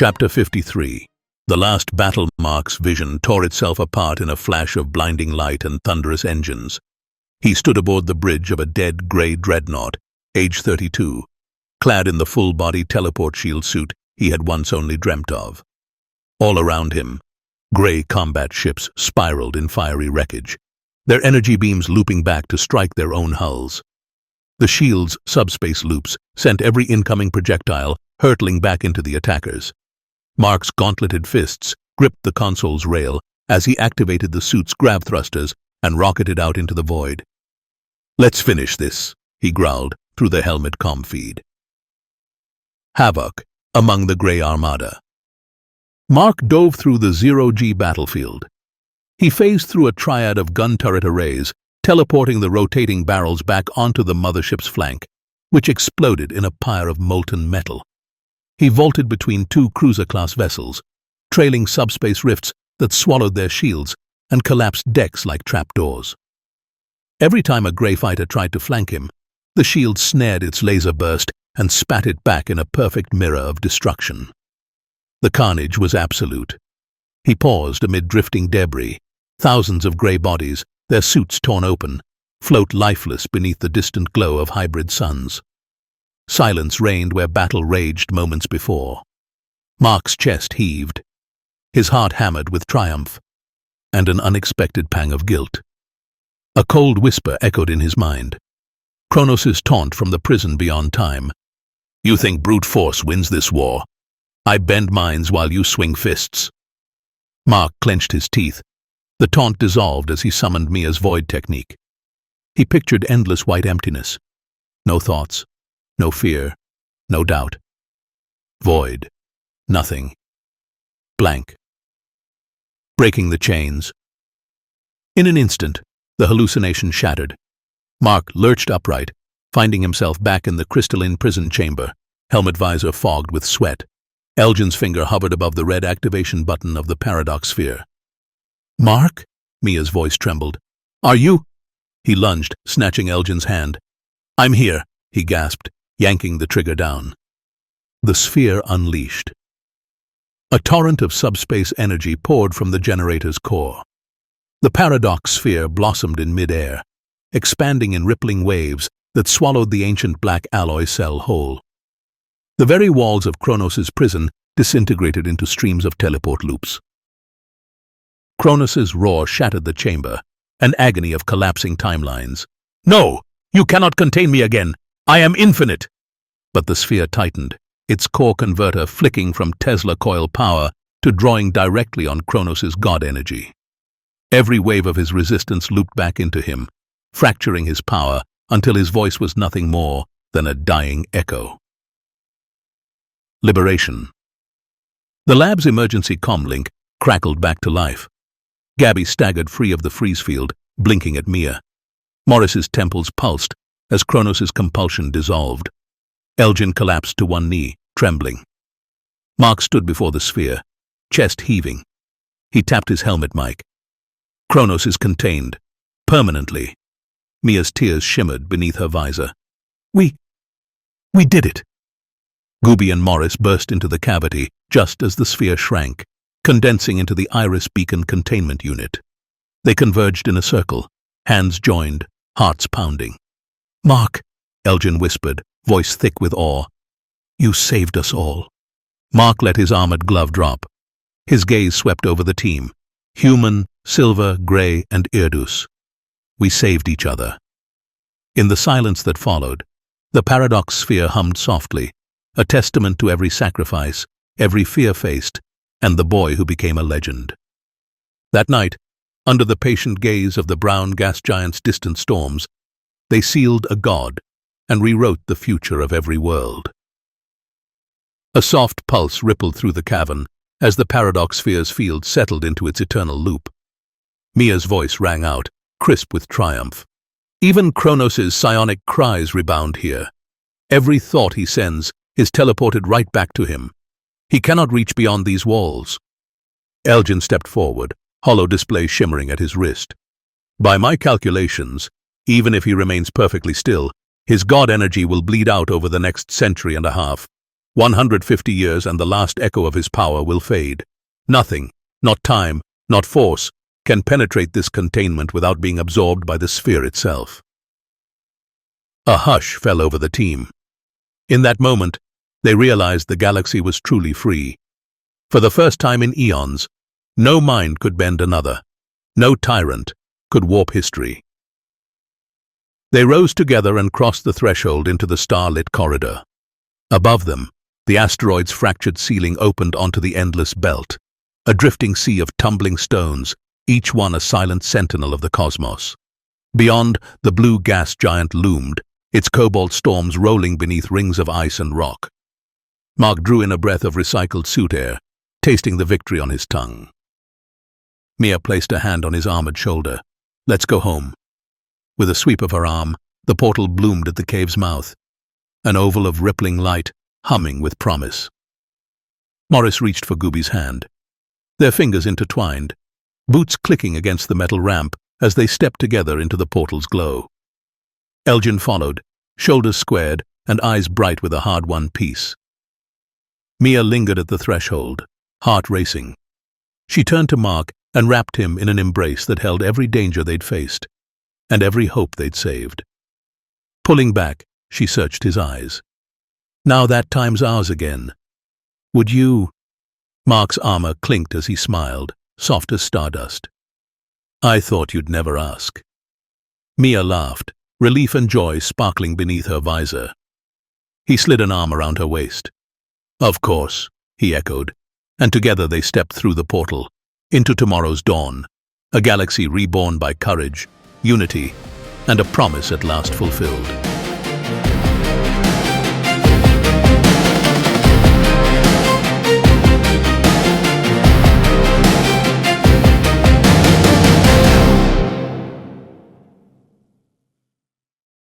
Chapter 53. The last battle. Mark's vision tore itself apart in a flash of blinding light and thunderous engines. He stood aboard the bridge of a dead grey dreadnought, age 32, clad in the full-body teleport shield suit he had once only dreamt of. All around him, grey combat ships spiraled in fiery wreckage, their energy beams looping back to strike their own hulls. The shield's subspace loops sent every incoming projectile hurtling back into the attackers. Mark's gauntleted fists gripped the console's rail as he activated the suit's grav thrusters and rocketed out into the void. "Let's finish this," he growled through the helmet comm feed. Havoc among the Grey Armada. Mark dove through the zero-G battlefield. He phased through a triad of gun turret arrays, teleporting the rotating barrels back onto the mothership's flank, which exploded in a pyre of molten metal. He vaulted between two cruiser-class vessels, trailing subspace rifts that swallowed their shields and collapsed decks like trapdoors. Every time a Grey fighter tried to flank him, the shield snared its laser burst and spat it back in a perfect mirror of destruction. The carnage was absolute. He paused amid drifting debris. Thousands of grey bodies, their suits torn open, float lifeless beneath the distant glow of hybrid suns. Silence reigned where battle raged moments before. Mark's chest heaved, his heart hammered with triumph, and an unexpected pang of guilt. A cold whisper echoed in his mind. Kronos' taunt from the prison beyond time. "You think brute force wins this war? I bend minds while you swing fists." Mark clenched his teeth. The taunt dissolved as he summoned Mia's void technique. He pictured endless white emptiness. No thoughts, no fear, no doubt. Void. Nothing. Blank. Breaking the chains. In an instant, the hallucination shattered. Mark lurched upright, finding himself back in the crystalline prison chamber, helmet visor fogged with sweat. Elgin's finger hovered above the red activation button of the paradox sphere. "Mark?" Mia's voice trembled. "Are you?" He lunged, snatching Elgin's hand. "I'm here," he gasped, yanking the trigger down. The sphere unleashed. A torrent of subspace energy poured from the generator's core. The paradox sphere blossomed in midair, expanding in rippling waves that swallowed the ancient black alloy cell whole. The very walls of Kronos' prison disintegrated into streams of teleport loops. Kronos' roar shattered the chamber, an agony of collapsing timelines. "No! You cannot contain me again! I am infinite!" But the sphere tightened, its core converter flicking from Tesla coil power to drawing directly on Kronos' god energy. Every wave of his resistance looped back into him, fracturing his power until his voice was nothing more than a dying echo. Liberation. The lab's emergency comlink crackled back to life. Gabby staggered free of the freeze field, blinking at Mia. Morris's temples pulsed as Kronos' compulsion dissolved. Elgin collapsed to one knee, trembling. Mark stood before the sphere, chest heaving. He tapped his helmet mic. "Kronos is contained. Permanently." Mia's tears shimmered beneath her visor. We did it." Gooby and Morris burst into the cavity just as the sphere shrank, condensing into the Iris Beacon containment unit. They converged in a circle, hands joined, hearts pounding. "Mark," Elgin whispered, voice thick with awe. "You saved us all." Mark let his armored glove drop. His gaze swept over the team. Human, Silver, Grey, and Irdus. We saved each other. In the silence that followed, the paradox sphere hummed softly, a testament to every sacrifice, every fear faced, and the boy who became a legend. That night, under the patient gaze of the brown gas giant's distant storms, they sealed a god and rewrote the future of every world. A soft pulse rippled through the cavern as the paradox sphere's field settled into its eternal loop. Mia's voice rang out, crisp with triumph. Even Kronos' psionic cries rebound here. Every thought he sends is teleported right back to him. He cannot reach beyond these walls. Elgin stepped forward, hollow display shimmering at his wrist. "By my calculations, even if he remains perfectly still, his god energy will bleed out over the next century and a half. 150 years and the last echo of his power will fade. Nothing, not time, not force, can penetrate this containment without being absorbed by the sphere itself. A hush fell over the team. In that moment, they realized the galaxy was truly free. For the first time in eons, no mind could bend another. No tyrant could warp history. They rose together and crossed the threshold into the star-lit corridor. Above them, the asteroid's fractured ceiling opened onto the endless belt, a drifting sea of tumbling stones, each one a silent sentinel of the cosmos. Beyond, the blue gas giant loomed, its cobalt storms rolling beneath rings of ice and rock. Mark drew in a breath of recycled suit air, tasting the victory on his tongue. Mia placed a hand on his armored shoulder. "Let's go home." With a sweep of her arm, the portal bloomed at the cave's mouth, an oval of rippling light, humming with promise. Morris reached for Gooby's hand. Their fingers intertwined, boots clicking against the metal ramp as they stepped together into the portal's glow. Elgin followed, shoulders squared and eyes bright with a hard-won peace. Mia lingered at the threshold, heart racing. She turned to Mark and wrapped him in an embrace that held every danger they'd faced, and every hope they'd saved. Pulling back, she searched his eyes. "Now that time's ours again. Would you—" Mark's armor clinked as he smiled, soft as stardust. "I thought you'd never ask." Mia laughed, relief and joy sparkling beneath her visor. He slid an arm around her waist. "Of course," he echoed, and together they stepped through the portal, into tomorrow's dawn, a galaxy reborn by courage, unity, and a promise at last fulfilled.